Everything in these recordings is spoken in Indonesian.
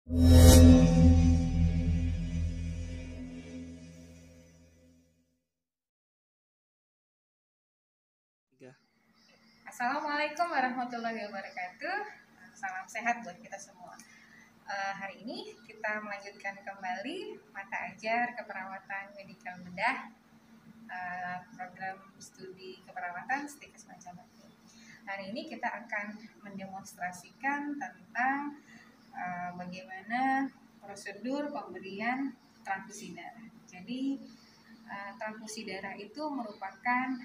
Assalamualaikum warahmatullahi wabarakatuh. Salam sehat buat kita semua. Hari ini kita melanjutkan kembali mata ajar keperawatan medikal bedah, program studi keperawatan Stikes Majapahit. Hari ini kita akan mendemonstrasikan tentang bagaimana prosedur pemberian transfusi darah. Jadi transfusi darah itu merupakan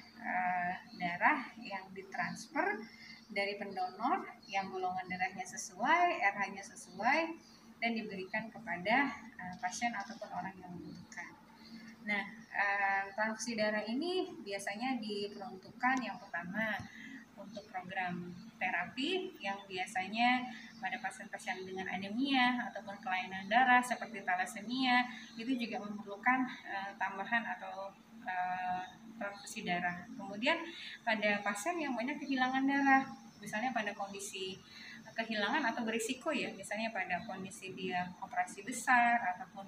darah yang ditransfer dari pendonor yang golongan darahnya sesuai, RH-nya sesuai, dan diberikan kepada pasien ataupun orang yang membutuhkan. Nah, transfusi darah ini biasanya diperuntukkan yang pertama untuk program terapi yang biasanya pada pasien-pasien dengan anemia ataupun kelainan darah seperti thalassemia itu juga memerlukan tambahan atau transfusi darah. Kemudian pada pasien yang banyak kehilangan darah, misalnya pada kondisi kehilangan atau berisiko ya, misalnya pada kondisi dia operasi besar ataupun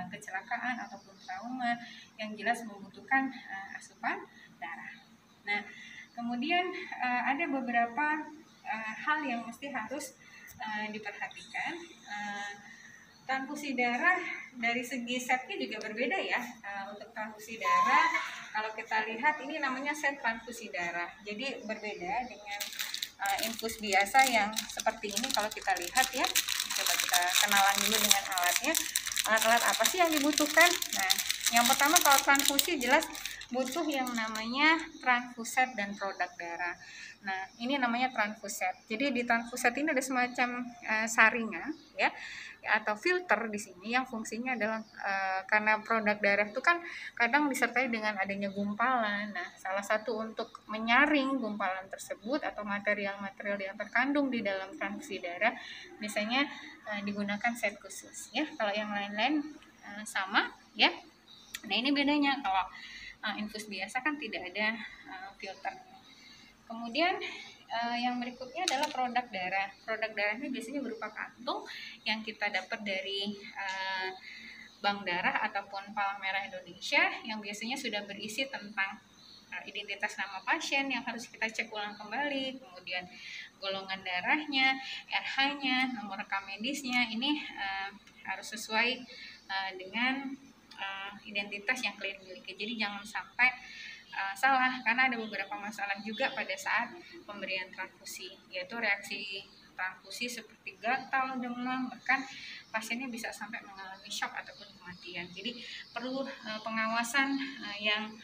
kecelakaan ataupun trauma yang jelas membutuhkan asupan darah. Nah, kemudian ada beberapa hal yang mesti harus diperhatikan. Transfusi darah dari segi setnya juga berbeda ya. Untuk transfusi darah, kalau kita lihat ini namanya set transfusi darah. Jadi berbeda dengan infus biasa yang seperti ini. Kalau kita lihat ya, coba kita kenalan dulu dengan alatnya. Alat-alat apa sih yang dibutuhkan? Nah, yang pertama kalau transfusi jelas butuh yang namanya transfuset dan produk darah. Nah, ini namanya transfuset. Jadi di transfuset ini ada semacam saringan ya atau filter di sini yang fungsinya adalah karena produk darah itu kan kadang disertai dengan adanya gumpalan. Nah, salah satu untuk menyaring gumpalan tersebut atau material-material yang terkandung di dalam transfusi darah biasanya digunakan set khusus ya. Kalau yang lain-lain sama ya. Nah, ini bedanya kalau infus biasa kan tidak ada filter. Kemudian yang berikutnya adalah produk darah. Produk darah ini biasanya berupa kantung yang kita dapat dari bank darah ataupun Palang Merah Indonesia yang biasanya sudah berisi tentang identitas nama pasien yang harus kita cek ulang kembali, kemudian golongan darahnya, RH-nya, nomor rekam medisnya, ini harus sesuai dengan identitas yang klien miliki. Jadi jangan sampai salah, karena ada beberapa masalah juga pada saat pemberian transfusi, yaitu reaksi transfusi seperti gatal, demam, bahkan pasiennya bisa sampai mengalami shock ataupun kematian. Jadi perlu pengawasan yang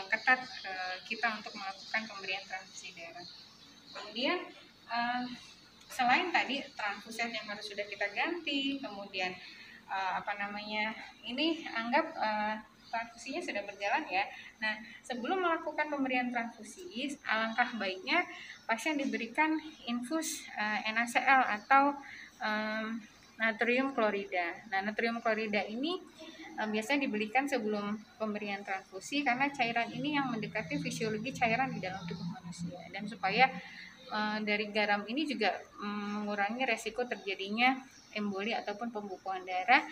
ketat kita untuk melakukan pemberian transfusi darah. Kemudian selain tadi transfusi yang harus sudah kita ganti, kemudian ini anggap transfusinya sudah berjalan ya. Nah, sebelum melakukan pemberian transfusi, alangkah baiknya pasien diberikan infus NaCl atau natrium klorida. Nah, natrium klorida ini biasanya diberikan sebelum pemberian transfusi karena cairan ini yang mendekati fisiologi cairan di dalam tubuh manusia, dan supaya dari garam ini juga mengurangi resiko terjadinya emboli ataupun pembukuan darah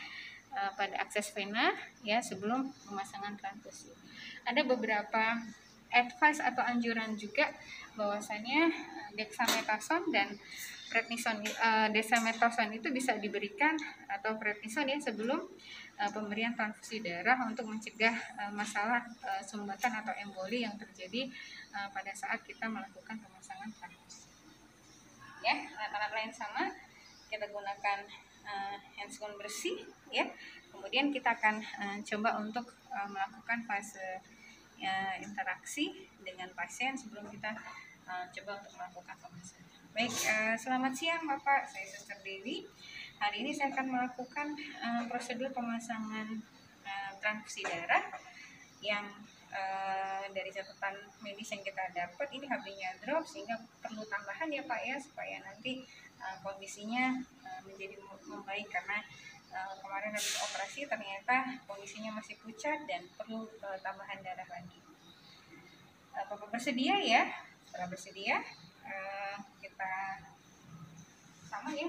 pada akses vena ya sebelum pemasangan transfusi. Ada beberapa advice atau anjuran juga bahwasanya dexamethasone dan prednison, dexamethasone itu bisa diberikan atau prednison ya sebelum pemberian transfusi darah untuk mencegah masalah sumbatan atau emboli yang terjadi pada saat kita melakukan pemasangan transfusi. Ya, alat-alat lain sama, kita gunakan handscoon bersih ya. Kemudian kita akan coba untuk melakukan fase interaksi dengan pasien sebelum kita coba untuk melakukan pemasangan. Baik, selamat siang Bapak, saya Suster Dewi. Hari ini saya akan melakukan prosedur pemasangan transfusi darah yang dari catatan medis yang kita dapat ini HB-nya drop, sehingga perlu tambahan ya Pak ya, supaya nanti kondisinya menjadi membaik, karena kemarin habis operasi ternyata kondisinya masih pucat dan perlu tambahan darah lagi. Bapak bersedia ya? Setelah bersedia kita sama ya,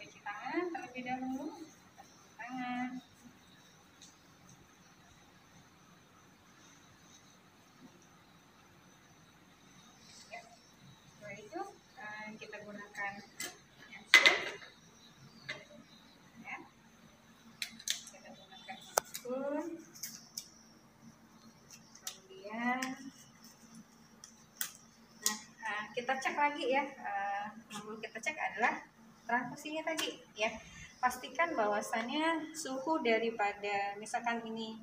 cuci tangan. terlebih dahulu. Tangan. Ya. Setelah itu kita gunakan spoon. Ya. Kita gunakan spoon. Kemudian kita cek lagi ya. Yang kita cek adalah transfusinya tadi ya. Pastikan bahwasannya suhu daripada misalkan ini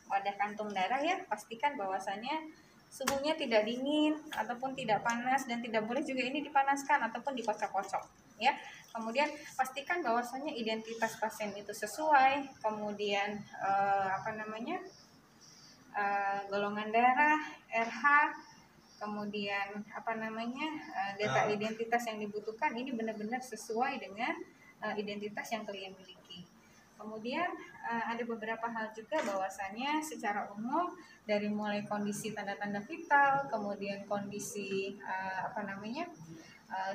wadah kantung darah ya, pastikan bahwasannya suhunya tidak dingin ataupun tidak panas, dan tidak boleh juga ini dipanaskan ataupun dikocok-kocok ya. Kemudian pastikan bahwasannya identitas pasien itu sesuai, kemudian golongan darah, RH, kemudian data identitas yang dibutuhkan ini benar-benar sesuai dengan identitas yang klien miliki. Kemudian ada beberapa hal juga bahwasannya secara umum dari mulai kondisi tanda-tanda vital, kemudian kondisi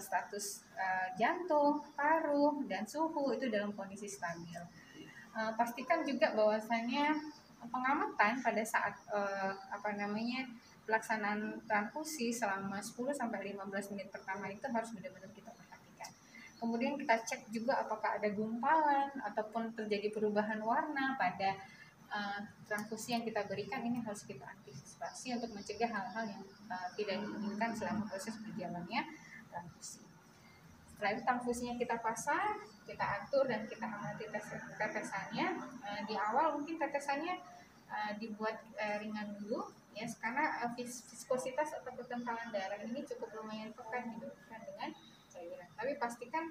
status jantung, paru, dan suhu itu dalam kondisi stabil. Pastikan juga bahwasannya pengamatan pada saat pelaksanaan transfusi selama 10-15 menit pertama itu harus benar-benar kita perhatikan. Kemudian kita cek juga apakah ada gumpalan ataupun terjadi perubahan warna pada transfusi yang kita berikan. Ini harus kita antisipasi untuk mencegah hal-hal yang tidak diinginkan selama proses berjalannya transfusi. Setelah itu transfusinya kita pasang, kita atur dan kita amati tetesannya. Di awal mungkin tetesannya dibuat ringan dulu ya, karena viskositas atau kekentalan darah ini cukup lumayan pekat dibandingkan dengan cairan. Tapi pastikan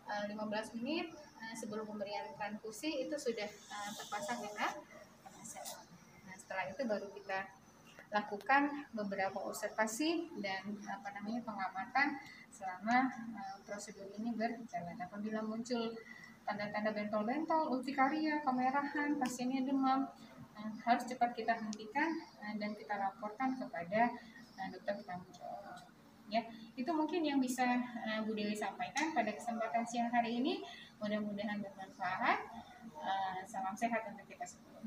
15 menit sebelum pemberian transfusi itu sudah terpasang dengan penasehat. Nah, setelah itu baru kita lakukan beberapa observasi dan pengamatan selama prosedur ini berjalan. Apabila muncul tanda-tanda bentol-bentol, urtikaria, kemerahan, pasiennya demam, harus cepat kita hentikan dan kita laporkan kepada dokter penanggung jawab. Ya, itu mungkin yang bisa Bu Dewi sampaikan pada kesempatan siang hari ini. Mudah-mudahan bermanfaat. Salam sehat untuk kita semua.